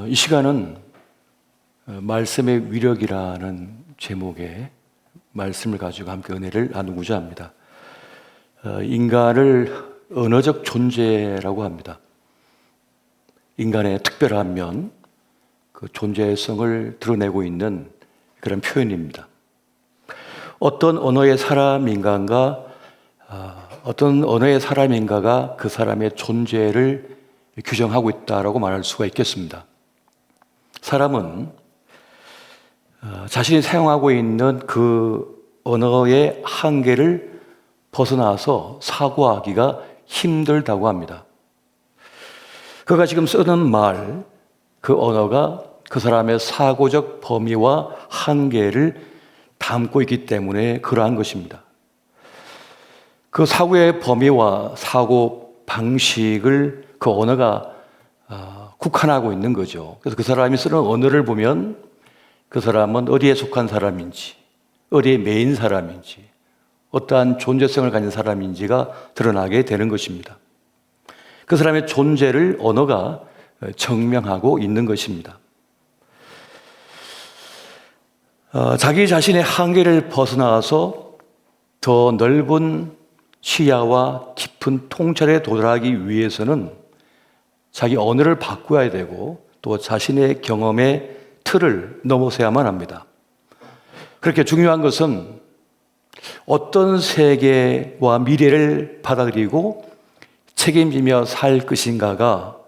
이 시간은 말씀의 위력이라는 제목의 말씀을 가지고 함께 은혜를 나누고자 합니다. 인간을 언어적 존재라고 합니다. 인간의 특별한 면, 그 존재성을 드러내고 있는 그런 표현입니다. 어떤 언어의 사람인가가 그 사람의 존재를 규정하고 있다라고 말할 수가 있겠습니다. 사람은 자신이 사용하고 있는 그 언어의 한계를 벗어나서 사고하기가 힘들다고 합니다. 그가 지금 쓰는 말, 그 언어가 그 사람의 사고적 범위와 한계를 담고 있기 때문에 그러한 것입니다. 그 사고의 범위와 사고 방식을 그 언어가 국한하고 있는 거죠. 그래서 그 사람이 쓰는 언어를 보면 그 사람은 어디에 속한 사람인지, 어디에 매인 사람인지, 어떠한 존재성을 가진 사람인지가 드러나게 되는 것입니다. 그 사람의 존재를 언어가 증명하고 있는 것입니다. 자기 자신의 한계를 벗어나서 더 넓은 시야와 깊은 통찰에 도달하기 위해서는 자기 언어를 바꾸어야 되고 또 자신의 경험의 틀을 넘어서야만 합니다. 그렇게 중요한 것은 어떤 세계와 미래를 받아들이고 책임지며 살 것인가가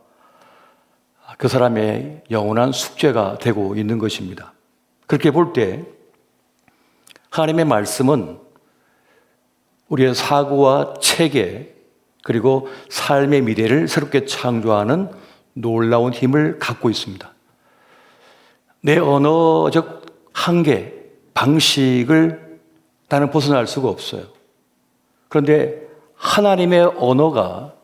그 사람의 영원한 숙제가 되고 있는 것입니다. 그렇게 볼 때 하나님의 말씀은 우리의 사고와 체계 그리고 삶의 미래를 새롭게 창조하는 놀라운 힘을 갖고 있습니다. 내 언어적 한계, 방식을 나는 벗어날 수가 없어요. 그런데 하나님의 언어가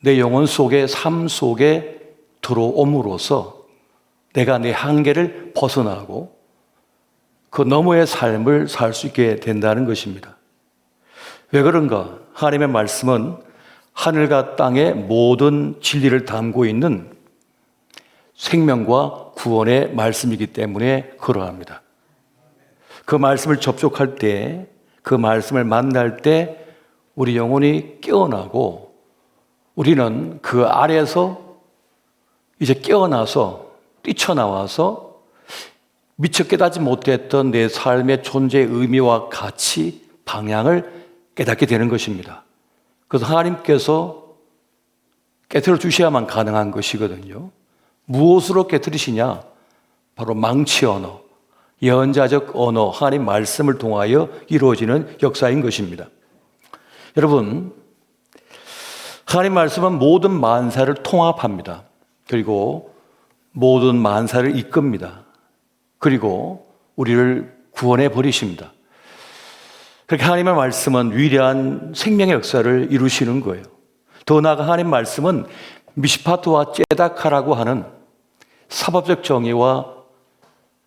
내 영혼 속에, 삶 속에 들어옴으로써 내가 내 한계를 벗어나고 그 너머의 삶을 살 수 있게 된다는 것입니다. 왜 그런가? 하나님의 말씀은 하늘과 땅의 모든 진리를 담고 있는 생명과 구원의 말씀이기 때문에 그러합니다. 그 말씀을 접촉할 때, 그 말씀을 만날 때 우리 영혼이 깨어나고 우리는 그 아래에서 이제 깨어나서 뛰쳐나와서 미처 깨닫지 못했던 내 삶의 존재의 의미와 가치, 방향을 깨닫게 되는 것입니다. 그래서 하나님께서 깨트려 주셔야만 가능한 것이거든요. 무엇으로 깨트리시냐? 바로 망치 언어, 예언자적 언어, 하나님 말씀을 통하여 이루어지는 역사인 것입니다. 여러분, 하나님 말씀은 모든 만사를 통합합니다. 그리고 모든 만사를 이끕니다. 그리고 우리를 구원해 버리십니다. 그렇게 하나님의 말씀은 위대한 생명의 역사를 이루시는 거예요. 더 나아가 하나님 말씀은 미시파트와 째다카라고 하는 사법적 정의와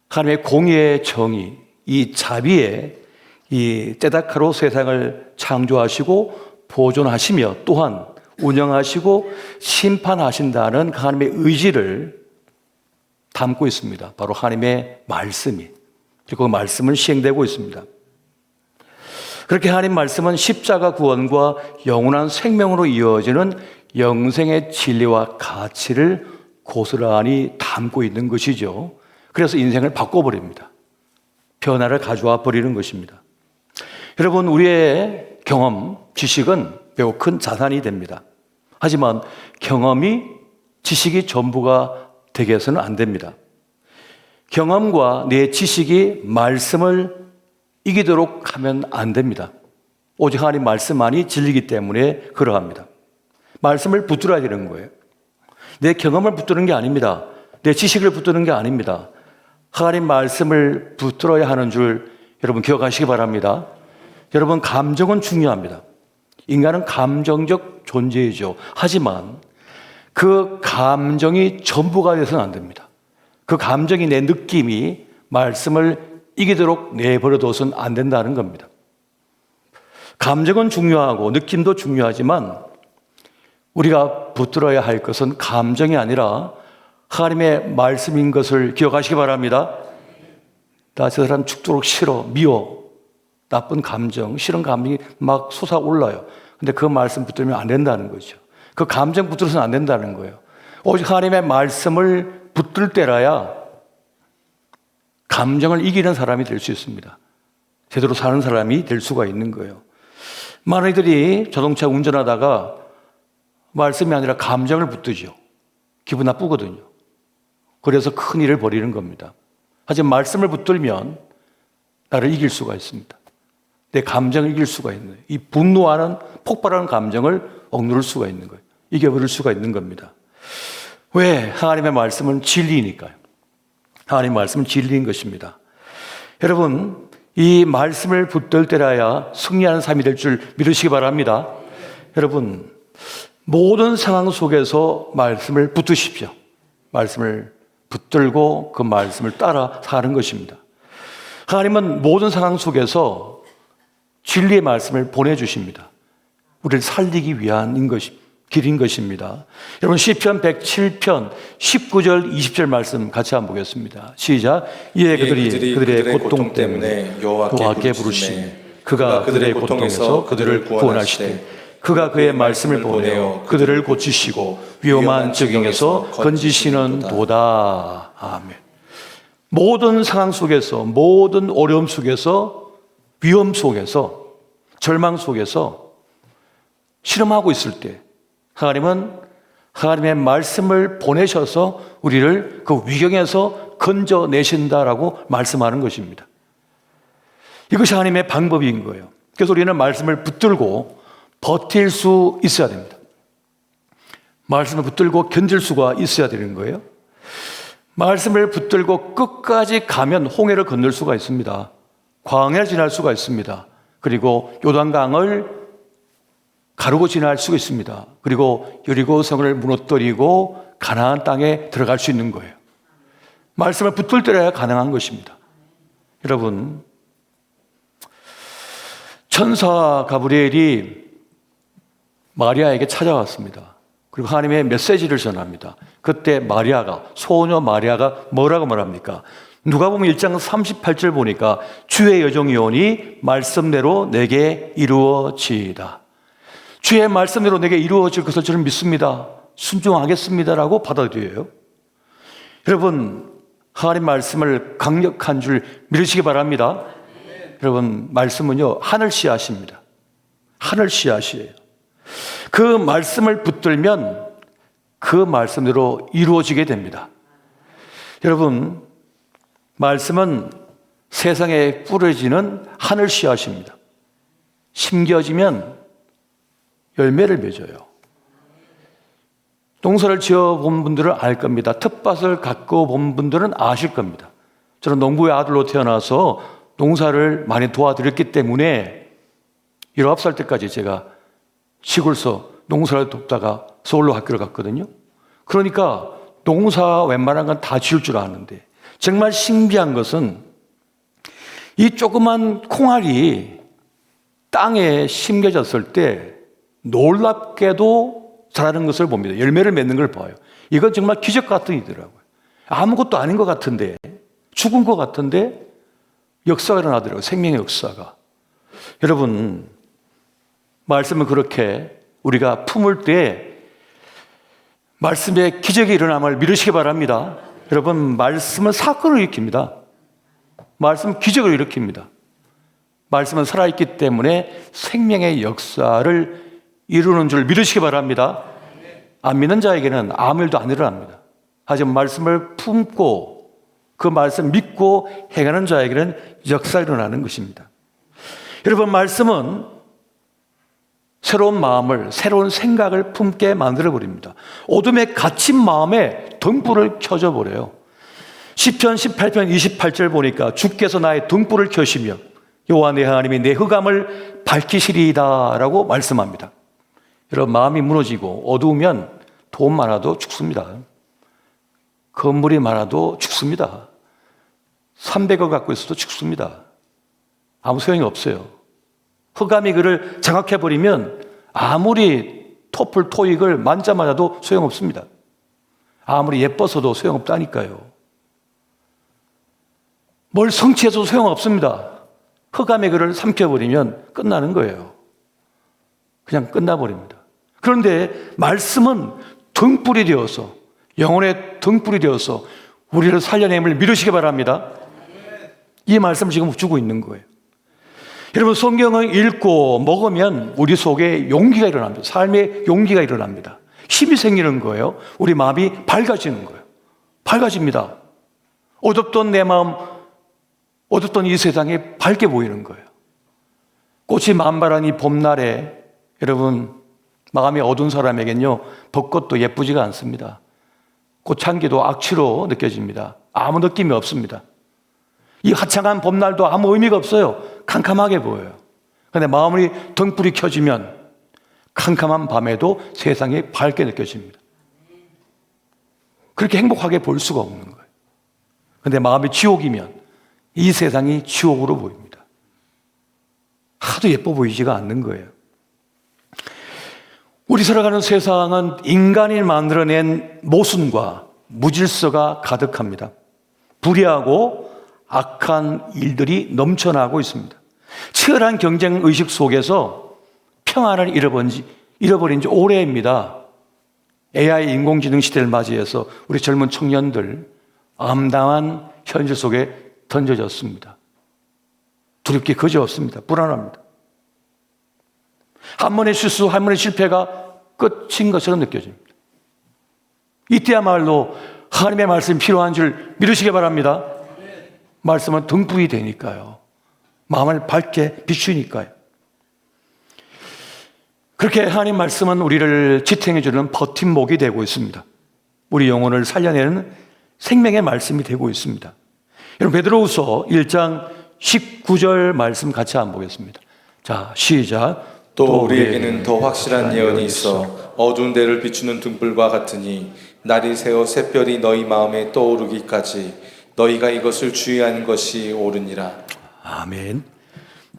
하나님의 공의의 정의, 이 자비의 이 째다카로 세상을 창조하시고 보존하시며 또한 운영하시고 심판하신다는 하나님의 의지를 담고 있습니다. 바로 하나님의 말씀이. 그리고 그 말씀은 시행되고 있습니다. 그렇게 하나님 말씀은 십자가 구원과 영원한 생명으로 이어지는 영생의 진리와 가치를 고스란히 담고 있는 것이죠. 그래서 인생을 바꿔버립니다. 변화를 가져와 버리는 것입니다. 여러분, 우리의 경험, 지식은 매우 큰 자산이 됩니다. 하지만 경험이 지식이 전부가 되게 해서는 안 됩니다. 경험과 내 지식이 말씀을 이기도록 하면 안 됩니다. 오직 하나님 말씀만이 진리이기 때문에 그러합니다. 말씀을 붙들어야 되는 거예요. 내 경험을 붙드는 게 아닙니다. 내 지식을 붙드는 게 아닙니다. 하나님 말씀을 붙들어야 하는 줄 여러분 기억하시기 바랍니다. 여러분, 감정은 중요합니다. 인간은 감정적 존재이죠. 하지만 그 감정이 전부가 돼서는 안 됩니다. 그 감정이 내 느낌이 말씀을 이기도록 내버려둬서는 안 된다는 겁니다. 감정은 중요하고 느낌도 중요하지만 우리가 붙들어야 할 것은 감정이 아니라 하나님의 말씀인 것을 기억하시기 바랍니다. 나 저 사람 죽도록 싫어, 미워, 나쁜 감정, 싫은 감정이 막 솟아올라요. 근데 그 말씀 붙들면 안 된다는 거죠. 그 감정 붙들어서는 안 된다는 거예요. 오직 하나님의 말씀을 붙들 때라야 감정을 이기는 사람이 될 수 있습니다. 제대로 사는 사람이 될 수가 있는 거예요. 많은 이들이 자동차 운전하다가 말씀이 아니라 감정을 붙들죠. 기분 나쁘거든요. 그래서 큰 일을 벌이는 겁니다. 하지만 말씀을 붙들면 나를 이길 수가 있습니다. 내 감정을 이길 수가 있는 거예요. 이 분노하는 폭발하는 감정을 억누를 수가 있는 거예요. 이겨버릴 수가 있는 겁니다. 왜? 하나님의 말씀은 진리니까요. 하나님의 말씀은 진리인 것입니다. 여러분, 이 말씀을 붙들 때라야 승리하는 삶이 될 줄 믿으시기 바랍니다. 여러분, 모든 상황 속에서 말씀을 붙드십시오. 말씀을 붙들고 그 말씀을 따라 사는 것입니다. 하나님은 모든 상황 속에서 진리의 말씀을 보내주십니다. 우리를 살리기 위한 길인 것입니다. 여러분, 시편 107편 19절 20절 말씀 같이 한번 보겠습니다. 시작. 이에 그들의 고통 때문에 여호와께 부르시니 그가 그들의 고통에서 그들을 구원하시되 그가 그의 말씀을 보내어 그들을 고치시고 위험한 적용에서 건지시는 도다. 아멘. 모든 상황 속에서, 모든 어려움 속에서, 위험 속에서, 절망 속에서 실험하고 있을 때 하나님은 하나님의 말씀을 보내셔서 우리를 그 위경에서 건져내신다라고 말씀하는 것입니다. 이것이 하나님의 방법인 거예요. 그래서 우리는 말씀을 붙들고 버틸 수 있어야 됩니다. 말씀을 붙들고 견딜 수가 있어야 되는 거예요. 말씀을 붙들고 끝까지 가면 홍해를 건널 수가 있습니다. 광야를 지날 수가 있습니다. 그리고 요단강을 가르고 지날 수가 있습니다. 그리고 여리고성을 무너뜨리고 가나안 땅에 들어갈 수 있는 거예요. 말씀을 붙들 때라야 가능한 것입니다. 여러분, 천사 가브리엘이 마리아에게 찾아왔습니다. 그리고 하나님의 메시지를 전합니다. 그때 소녀 마리아가 뭐라고 말합니까? 누가복음 1장 38절 보니까 주의 여종이오니 말씀대로 내게 이루어지이다. 주의 말씀대로 내게 이루어질 것을 저는 믿습니다. 순종하겠습니다라고 받아들여요. 여러분, 하나님 말씀을 강력한 줄 믿으시기 바랍니다. 여러분, 말씀은요, 하늘 씨앗입니다. 하늘 씨앗이에요. 그 말씀을 붙들면 그 말씀대로 이루어지게 됩니다. 여러분, 말씀은 세상에 뿌려지는 하늘 씨앗입니다. 심겨지면 열매를 맺어요. 농사를 지어본 분들은 알 겁니다. 텃밭을 갖고 본 분들은 아실 겁니다. 저는 농부의 아들로 태어나서 농사를 많이 도와드렸기 때문에 19살 때까지 제가 시골서 농사를 돕다가 서울로 학교를 갔거든요. 그러니까 농사 웬만한 건 다 지을 줄 아는데 정말 신비한 것은 이 조그만 콩알이 땅에 심겨졌을 때 놀랍게도 자라는 것을 봅니다. 열매를 맺는 걸 봐요. 이건 정말 기적 같은 일이더라고요. 아무것도 아닌 것 같은데, 죽은 것 같은데 역사가 일어나더라고요. 생명의 역사가. 여러분, 말씀은 그렇게 우리가 품을 때 말씀의 기적이 일어남을 믿으시기 바랍니다. 여러분, 말씀은 사건을 일으킵니다. 말씀은 기적을 일으킵니다. 말씀은 살아있기 때문에 생명의 역사를 이루는 줄 믿으시기 바랍니다. 안 믿는 자에게는 아무 일도 안 일어납니다. 하지만 말씀을 품고 그 말씀 믿고 행하는 자에게는 역사가 일어나는 것입니다. 여러분, 말씀은 새로운 마음을, 새로운 생각을 품게 만들어버립니다. 어둠에 갇힌 마음에 등불을 켜줘 버려요. 시편 18편 28절 보니까 주께서 나의 등불을 켜시며 여호와 내 하나님이 내 흑암을 밝히시리이다 라고 말씀합니다. 여러분, 마음이 무너지고 어두우면 돈 많아도 죽습니다. 건물이 많아도 죽습니다. 300억 갖고 있어도 죽습니다. 아무 소용이 없어요. 흑암이 그를 장악해버리면 아무리 토플 토익을 만자마자도 소용없습니다. 아무리 예뻐서도 소용없다니까요. 뭘 성취해도 소용없습니다. 흑암의 글을 삼켜버리면 끝나는 거예요. 그냥 끝나버립니다. 그런데 말씀은 등불이 되어서, 영혼의 등불이 되어서 우리를 살려냄을 믿으시기 바랍니다. 이 말씀을 지금 주고 있는 거예요. 여러분, 성경을 읽고 먹으면 우리 속에 용기가 일어납니다. 삶의 용기가 일어납니다. 힘이 생기는 거예요. 우리 마음이 밝아지는 거예요. 밝아집니다. 어둡던 내 마음, 어둡던 이 세상에 밝게 보이는 거예요. 꽃이 만발한 이 봄날에 여러분, 마음이 어두운 사람에겐요, 벚꽃도 예쁘지가 않습니다. 꽃향기도 악취로 느껴집니다. 아무 느낌이 없습니다. 이 화창한 봄날도 아무 의미가 없어요. 캄캄하게 보여요. 그런데 마음이 등불이 켜지면 캄캄한 밤에도 세상이 밝게 느껴집니다. 그렇게 행복하게 볼 수가 없는 거예요. 그런데 마음이 지옥이면 이 세상이 지옥으로 보입니다. 하도 예뻐 보이지가 않는 거예요. 우리 살아가는 세상은 인간이 만들어낸 모순과 무질서가 가득합니다. 불의하고 악한 일들이 넘쳐나고 있습니다. 치열한 경쟁 의식 속에서 평안을 잃어버린 지 오래입니다. AI 인공지능 시대를 맞이해서 우리 젊은 청년들 암담한 현실 속에 던져졌습니다. 두렵게 그지없습니다. 불안합니다. 한 번의 실수, 한 번의 실패가 끝인 것처럼 느껴집니다. 이때야말로 하나님의 말씀이 필요한 줄 믿으시기 바랍니다. 말씀은 등불이 되니까요. 마음을 밝게 비추니까요. 그렇게 하나님 말씀은 우리를 지탱해주는 버팀목이 되고 있습니다. 우리 영혼을 살려내는 생명의 말씀이 되고 있습니다. 여러분, 베드로후서 1장 19절 말씀 같이 한번 보겠습니다. 자, 시작. 또 우리에게는 더 확실한 예언이 있어 어두운 데를 비추는 등불과 같으니 날이 새어 샛별이 너희 마음에 떠오르기까지 너희가 이것을 주의하는 것이 옳으니라. 아멘.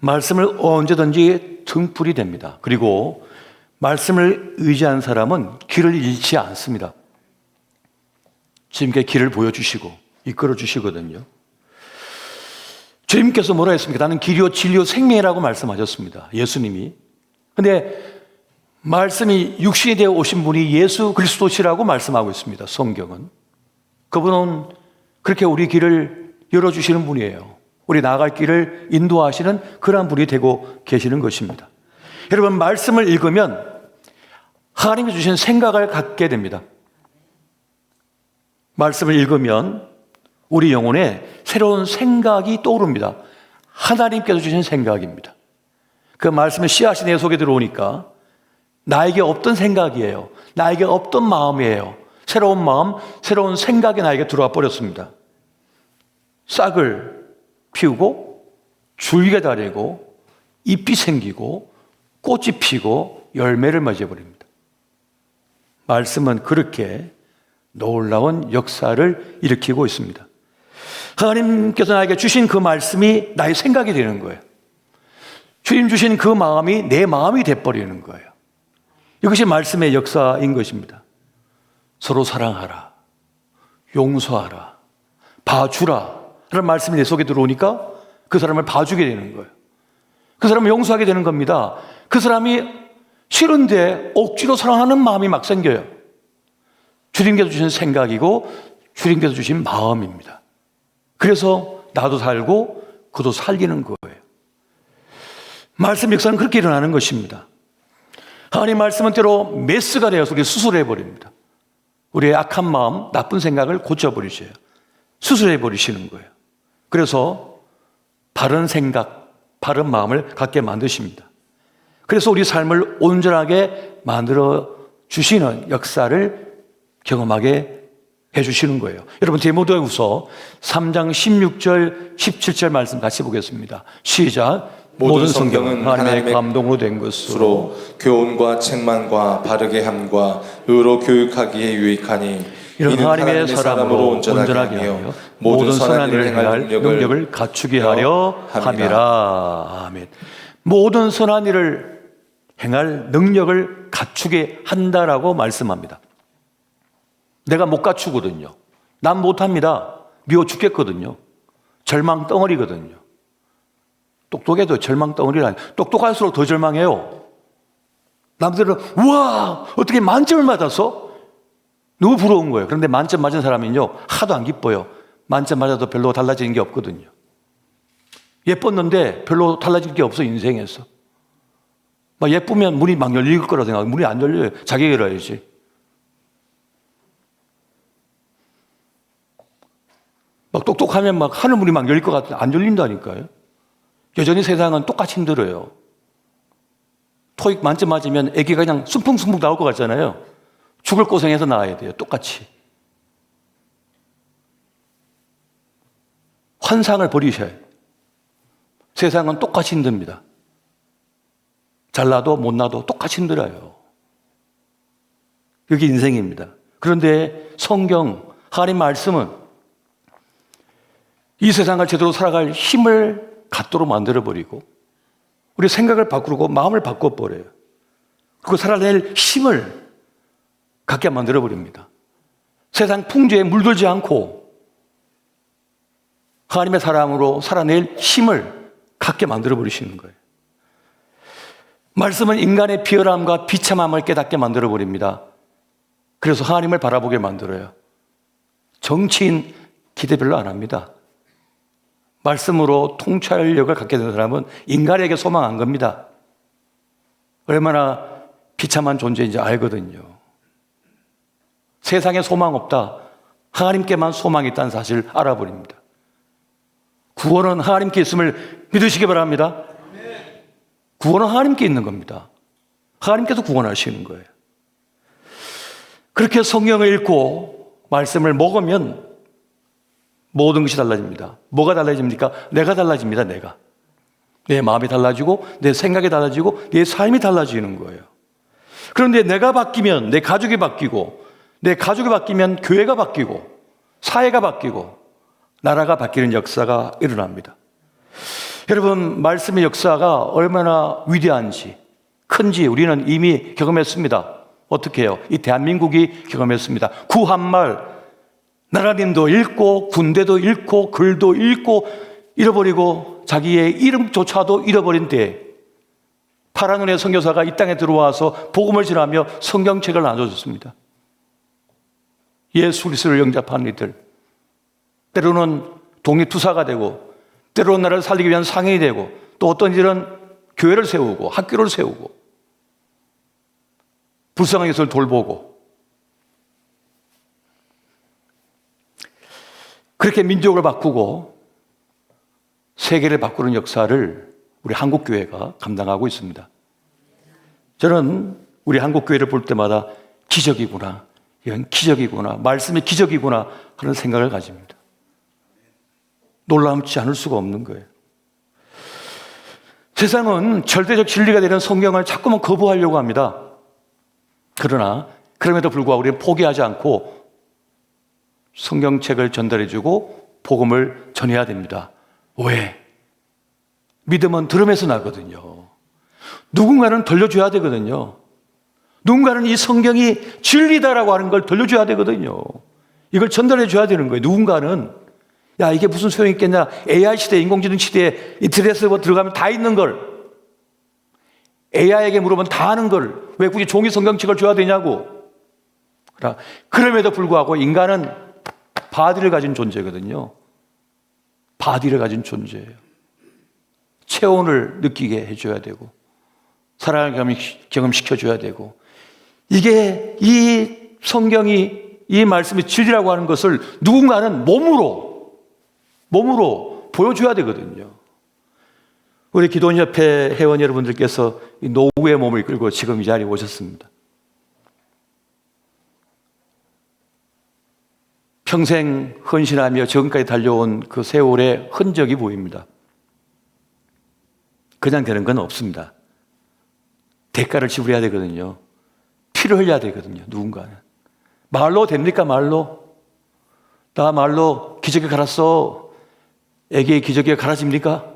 말씀을 언제든지 등불이 됩니다. 그리고 말씀을 의지한 사람은 길을 잃지 않습니다. 주님께 길을 보여주시고 이끌어 주시거든요. 주님께서 뭐라 했습니까? 나는 길이요 진리요 생명이라고 말씀하셨습니다. 예수님이. 근데 말씀이 육신이 되어 오신 분이 예수 그리스도시라고 말씀하고 있습니다. 성경은. 그분은 그렇게 우리 길을 열어주시는 분이에요. 우리 나아갈 길을 인도하시는 그러한 분이 되고 계시는 것입니다. 여러분, 말씀을 읽으면 하나님이 주신 생각을 갖게 됩니다. 말씀을 읽으면 우리 영혼에 새로운 생각이 떠오릅니다. 하나님께서 주신 생각입니다. 그 말씀의 씨앗이 내 속에 들어오니까 나에게 없던 생각이에요. 나에게 없던 마음이에요. 새로운 마음, 새로운 생각이 나에게 들어와 버렸습니다. 싹을 피우고 줄기가 달리고 잎이 생기고 꽃이 피고 열매를 맞이해버립니다. 말씀은 그렇게 놀라운 역사를 일으키고 있습니다. 하나님께서 나에게 주신 그 말씀이 나의 생각이 되는 거예요. 주님 주신 그 마음이 내 마음이 돼버리는 거예요. 이것이 말씀의 역사인 것입니다. 서로 사랑하라, 용서하라, 봐주라 라는 말씀이 내 속에 들어오니까 그 사람을 봐주게 되는 거예요. 그 사람을 용서하게 되는 겁니다. 그 사람이 싫은데 억지로 사랑하는 마음이 막 생겨요. 주님께서 주신 생각이고 주님께서 주신 마음입니다. 그래서 나도 살고 그도 살리는 거예요. 말씀 역사는 그렇게 일어나는 것입니다. 하나님 말씀은 때로 메스가 되어서 우리 수술해버립니다. 우리의 악한 마음, 나쁜 생각을 고쳐버리셔요. 수술해버리시는 거예요. 그래서 바른 생각, 바른 마음을 갖게 만드십니다. 그래서 우리 삶을 온전하게 만들어 주시는 역사를 경험하게 해주시는 거예요. 여러분, 디모데후서 3장 16절, 17절 말씀 같이 보겠습니다. 시작. 모든 성경은 하나님의 감동으로 된 것으로 교훈과 책망과 바르게 함과 의로 교육하기에 유익하니 이는 하나님의 사람으로 온전하게 하여 모든 선한 일을 행할 능력을 갖추게 하려 함이라. 아멘. 모든 선한 일을 행할 능력을 갖추게 한다라고 말씀합니다. 내가 못 갖추거든요. 난 못합니다. 미워 죽겠거든요. 절망 덩어리거든요. 똑똑해도 절망 덩어리라니. 똑똑할수록 더 절망해요. 남들은 우와 어떻게 만점을 맞았어? 너무 부러운 거예요. 그런데 만점 맞은 사람은요 하도 안 기뻐요. 만점 맞아도 별로 달라지는 게 없거든요. 예뻤는데 별로 달라질 게 없어 인생에서. 막 예쁘면 문이 막 열릴 거라 생각하고 문이 안 열려요. 자기가 열어야지. 막 똑똑하면 막 하늘 문이 막 열릴 것 같은데 안 열린다니까요. 여전히 세상은 똑같이 힘들어요. 토익 만점 맞으면 애기가 그냥 순풍순풍 나올 것 같잖아요. 죽을 고생해서 나와야 돼요. 똑같이. 환상을 버리셔야 해요. 세상은 똑같이 힘듭니다. 잘나도 못나도 똑같이 힘들어요. 그게 인생입니다. 그런데 성경, 하나님 말씀은 이 세상을 제대로 살아갈 힘을 갖도록 만들어버리고 우리 생각을 바꾸고 마음을 바꿔버려요. 그리고 살아낼 힘을 갖게 만들어버립니다. 세상 풍조에 물들지 않고 하나님의 사랑으로 살아낼 힘을 갖게 만들어버리시는 거예요. 말씀은 인간의 비열함과 비참함을 깨닫게 만들어버립니다. 그래서 하나님을 바라보게 만들어요. 정치인 기대 별로 안 합니다. 말씀으로 통찰력을 갖게 된 사람은 인간에게 소망한 겁니다. 얼마나 비참한 존재인지 알거든요. 세상에 소망 없다. 하나님께만 소망이 있다는 사실을 알아버립니다. 구원은 하나님께 있음을 믿으시기 바랍니다. 구원은 하나님께 있는 겁니다. 하나님께서 구원하시는 거예요. 그렇게 성경을 읽고 말씀을 먹으면 모든 것이 달라집니다. 뭐가 달라집니까? 내가 달라집니다. 내가. 내 마음이 달라지고 내 생각이 달라지고 내 삶이 달라지는 거예요. 그런데 내가 바뀌면 내 가족이 바뀌고 내 가족이 바뀌면 교회가 바뀌고 사회가 바뀌고 나라가 바뀌는 역사가 일어납니다. 여러분, 말씀의 역사가 얼마나 위대한지 큰지 우리는 이미 경험했습니다. 어떻게 해요? 이 대한민국이 경험했습니다. 구한말 나라님도 잃고 군대도 잃고 글도 잃고 잃어버리고 자기의 이름조차도 잃어버린 때에 파란 눈의 선교사가 이 땅에 들어와서 복음을 전하며 성경책을 나눠줬습니다. 예수 그리스도를 영접한 이들, 때로는 독립투사가 되고 때로는 나라를 살리기 위한 상인이 되고 또 어떤 이들은 교회를 세우고 학교를 세우고 불쌍한 이웃을 돌보고 그렇게 민족을 바꾸고 세계를 바꾸는 역사를 우리 한국교회가 감당하고 있습니다. 저는 우리 한국교회를 볼 때마다 기적이구나, 이건 기적이구나, 말씀이 기적이구나 하는 생각을 가집니다. 놀라움치 않을 수가 없는 거예요. 세상은 절대적 진리가 되는 성경을 자꾸만 거부하려고 합니다. 그러나 그럼에도 불구하고 우리는 포기하지 않고 성경책을 전달해주고 복음을 전해야 됩니다. 왜? 믿음은 들음에서 나거든요. 누군가는 들려줘야 되거든요. 누군가는 이 성경이 진리다라고 하는 걸 들려줘야 되거든요. 이걸 전달해줘야 되는 거예요. 누군가는 야, 이게 무슨 소용이 있겠냐. AI 시대, 인공지능 시대에 인터넷에 들어가면 다 있는 걸 AI에게 물으면 다 아는 걸 왜 굳이 종이 성경책을 줘야 되냐고. 그럼에도 불구하고 인간은 바디를 가진 존재거든요. 바디를 가진 존재예요. 체온을 느끼게 해줘야 되고 사랑을 경험시켜줘야 되고 이게 이 성경이 이 말씀이 진리라고 하는 것을 누군가는 몸으로 보여줘야 되거든요. 우리 기도원협회 회원 여러분들께서 이 노후의 몸을 이끌고 지금 이 자리에 오셨습니다. 평생 헌신하며 지금까지 달려온 그 세월의 흔적이 보입니다. 그냥 되는 건 없습니다. 대가를 지불해야 되거든요. 피를 흘려야 되거든요. 누군가는. 말로 됩니까? 말로? 나 말로 기저귀 갈았어. 애기의 기저귀가 갈아집니까?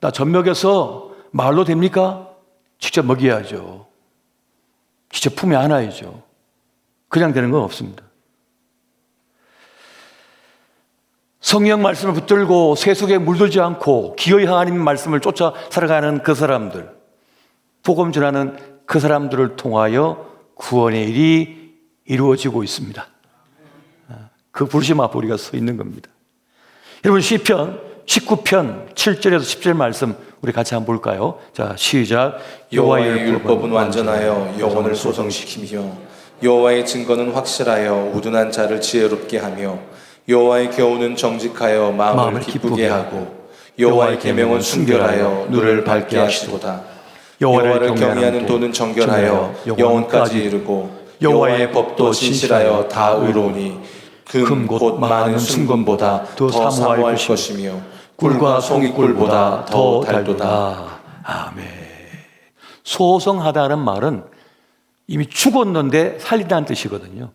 나 젖먹여서 말로 됩니까? 직접 먹여야죠. 직접 품에 안아야죠. 그냥 되는 건 없습니다. 성령 말씀을 붙들고 세속에 물들지 않고 기어이 하나님 말씀을 쫓아 살아가는 그 사람들, 복음 전하는 그 사람들을 통하여 구원의 일이 이루어지고 있습니다. 그 부르심 앞에 우리가 서 있는 겁니다. 여러분, 시편 19편 7절에서 10절 말씀 우리 같이 한번 볼까요? 자, 시작. 여호와의 율법은 완전하여 영혼을 소성시키며 여호와의 증거는 확실하여 우둔한 자를 지혜롭게 하며 여호와의 교훈은 정직하여 마음을 기쁘게 하고 여호와의 계명은 순결하여 눈을 밝게 하시도다. 여호와를 경외하는 도는 정결하여 영혼까지 이르고 여호와의 법도 진실하여 다 의로우니 금 곧 많은 순금보다 더 사모할 것이며 꿀과 송이꿀보다 더 달도다. 아멘. 소성하다는 말은 이미 죽었는데 살린다는 뜻이거든요.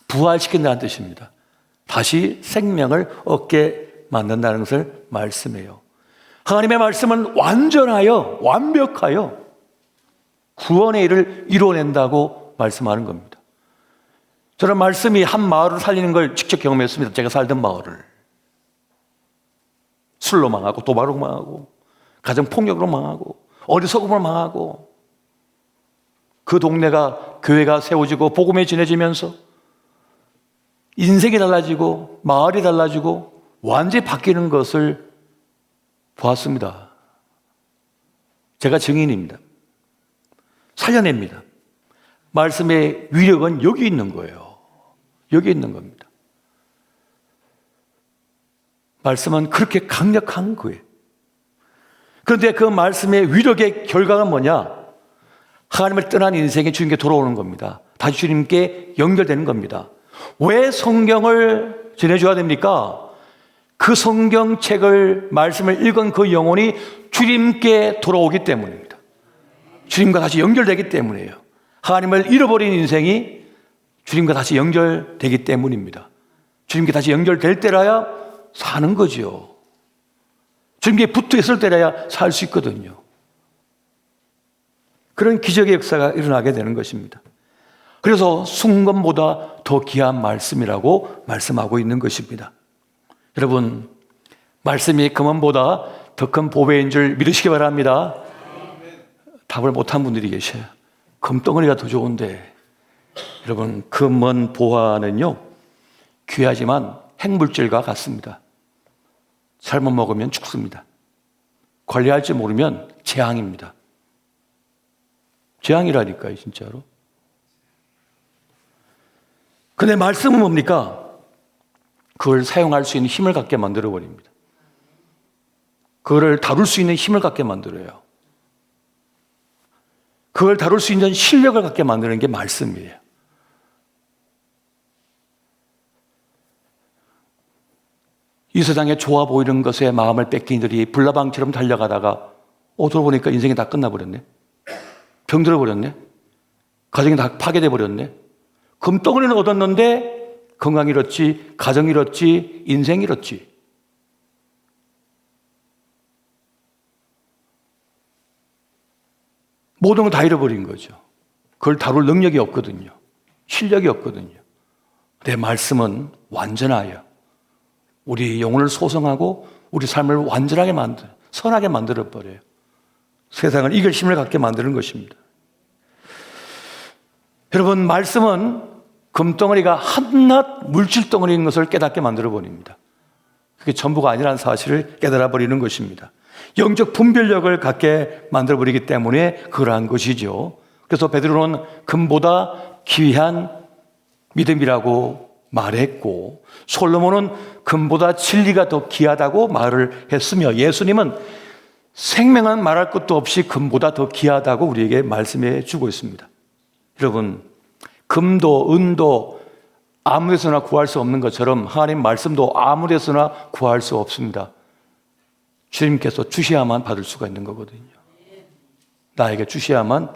부활시킨다는 뜻입니다. 다시 생명을 얻게 만든다는 것을 말씀해요. 하나님의 말씀은 완전하여 완벽하여 구원의 일을 이루어낸다고 말씀하는 겁니다. 저는 말씀이 한 마을을 살리는 걸 직접 경험했습니다. 제가 살던 마을을. 술로 망하고 도박으로 망하고 가정폭력으로 망하고 어리석음으로 망하고 그 동네가 교회가 세워지고 복음이 전해지면서 인생이 달라지고 마을이 달라지고 완전히 바뀌는 것을 보았습니다. 제가 증인입니다. 살려냅니다. 말씀의 위력은 여기 있는 거예요. 여기 있는 겁니다. 말씀은 그렇게 강력한 거예요. 그런데 그 말씀의 위력의 결과가 뭐냐? 하나님을 떠난 인생이 주님께 돌아오는 겁니다. 다시 주님께 연결되는 겁니다. 왜 성경을 전해줘야 됩니까? 그 성경책을, 말씀을 읽은 그 영혼이 주님께 돌아오기 때문입니다. 주님과 다시 연결되기 때문이에요. 하나님을 잃어버린 인생이 주님과 다시 연결되기 때문입니다. 주님께 다시 연결될 때라야 사는 거죠. 주님께 붙어 있을 때라야 살 수 있거든요. 그런 기적의 역사가 일어나게 되는 것입니다. 그래서 순금보다 더 귀한 말씀이라고 말씀하고 있는 것입니다. 여러분, 말씀이 금은보다 더 큰 보배인 줄 믿으시기 바랍니다. 답을 못한 분들이 계셔요. 금덩어리가 더 좋은데, 여러분, 금은 보화는요 귀하지만 핵물질과 같습니다. 잘못 먹으면 죽습니다. 관리할 줄 모르면 재앙입니다. 재앙이라니까요, 진짜로. 근데 말씀은 뭡니까? 그걸 사용할 수 있는 힘을 갖게 만들어버립니다. 그걸 다룰 수 있는 힘을 갖게 만들어요. 그걸 다룰 수 있는 실력을 갖게 만드는 게 말씀이에요. 이 세상에 좋아 보이는 것에 마음을 뺏긴 이들이 불나방처럼 달려가다가 돌아보니까 인생이 다 끝나버렸네. 병들어 버렸네. 가정이 다 파괴돼 버렸네. 금덩어리는 얻었는데 건강 잃었지, 가정 잃었지, 인생 잃었지. 모든 걸 다 잃어버린 거죠. 그걸 다룰 능력이 없거든요. 실력이 없거든요. 내 말씀은 완전하여 우리 영혼을 소성하고 우리 삶을 완전하게 선하게 만들어버려요. 세상을 이길 힘을 갖게 만드는 것입니다. 여러분, 말씀은 금덩어리가 한낱 물질덩어리인 것을 깨닫게 만들어버립니다. 그게 전부가 아니라는 사실을 깨달아버리는 것입니다. 영적 분별력을 갖게 만들어버리기 때문에 그러한 것이죠. 그래서 베드로는 금보다 귀한 믿음이라고 말했고, 솔로몬은 금보다 진리가 더 귀하다고 말을 했으며, 예수님은 생명은 말할 것도 없이 금보다 더 귀하다고 우리에게 말씀해 주고 있습니다. 여러분, 금도 은도 아무 데서나 구할 수 없는 것처럼 하나님 말씀도 아무 데서나 구할 수 없습니다. 주님께서 주셔야만 받을 수가 있는 거거든요. 나에게 주셔야만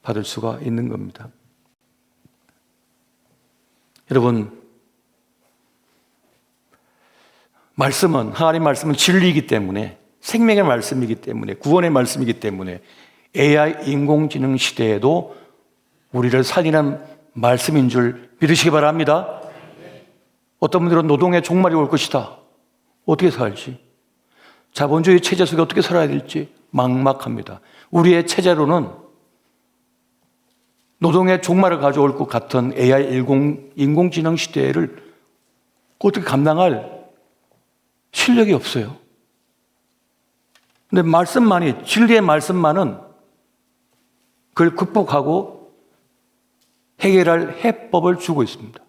받을 수가 있는 겁니다. 여러분, 하나님 말씀은 진리이기 때문에, 생명의 말씀이기 때문에, 구원의 말씀이기 때문에 AI 인공지능 시대에도 우리를 살리는 말씀인 줄 믿으시기 바랍니다. 어떤 분들은 노동의 종말이 올 것이다. 어떻게 살지? 자본주의 체제 속에 어떻게 살아야 될지 막막합니다. 우리의 체제로는 노동의 종말을 가져올 것 같은 AI 인공지능 시대를 어떻게 감당할 실력이 없어요. 근데 말씀만이, 진리의 말씀만은 그걸 극복하고 해결할 해법을 주고 있습니다.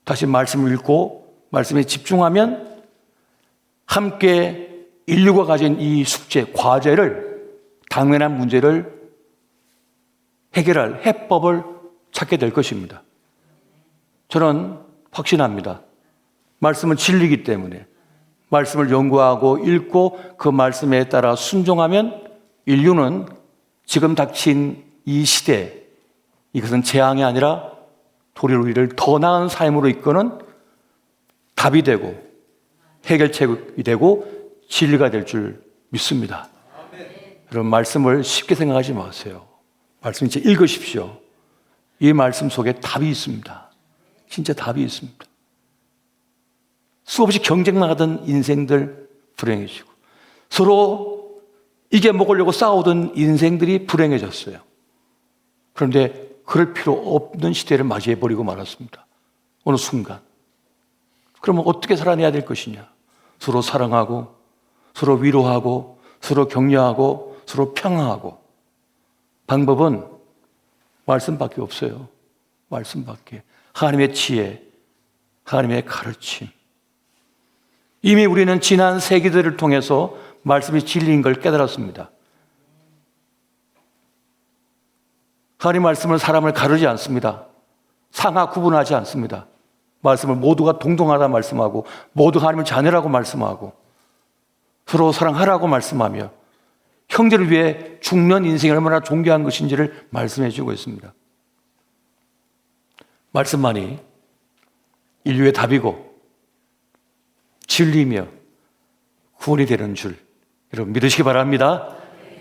다시 말씀을 읽고 말씀에 집중하면 함께 인류가 가진 이 숙제, 과제를, 당면한 문제를 해결할 해법을 찾게 될 것입니다. 저는 확신합니다. 말씀은 진리이기 때문에 말씀을 연구하고 읽고 그 말씀에 따라 순종하면 인류는 지금 닥친 이 시대, 이것은 재앙이 아니라 도리로 우리를 더 나은 삶으로 이끄는 답이 되고 해결책이 되고 진리가 될 줄 믿습니다. 여러분, 말씀을 쉽게 생각하지 마세요. 말씀 진짜 읽으십시오. 이 말씀 속에 답이 있습니다. 진짜 답이 있습니다. 수없이 경쟁만 하던 인생들 불행해지고 서로 이겨 먹으려고 싸우던 인생들이 불행해졌어요. 그런데 그럴 필요 없는 시대를 맞이해버리고 말았습니다. 어느 순간. 그러면 어떻게 살아내야 될 것이냐? 서로 사랑하고 서로 위로하고 서로 격려하고 서로 평화하고. 방법은 말씀밖에 없어요. 말씀밖에. 하나님의 지혜, 하나님의 가르침. 이미 우리는 지난 세기들을 통해서 말씀이 진리인 걸 깨달았습니다. 하나님 말씀은 사람을 가르지 않습니다. 상하 구분하지 않습니다. 말씀을 모두가 동등하다 말씀하고 모두 하나님의 자녀라고 말씀하고 서로 사랑하라고 말씀하며 형제를 위해 죽는 인생이 얼마나 존귀한 것인지를 말씀해 주고 있습니다. 말씀만이 인류의 답이고 진리며 구원이 되는 줄 여러분 믿으시기 바랍니다.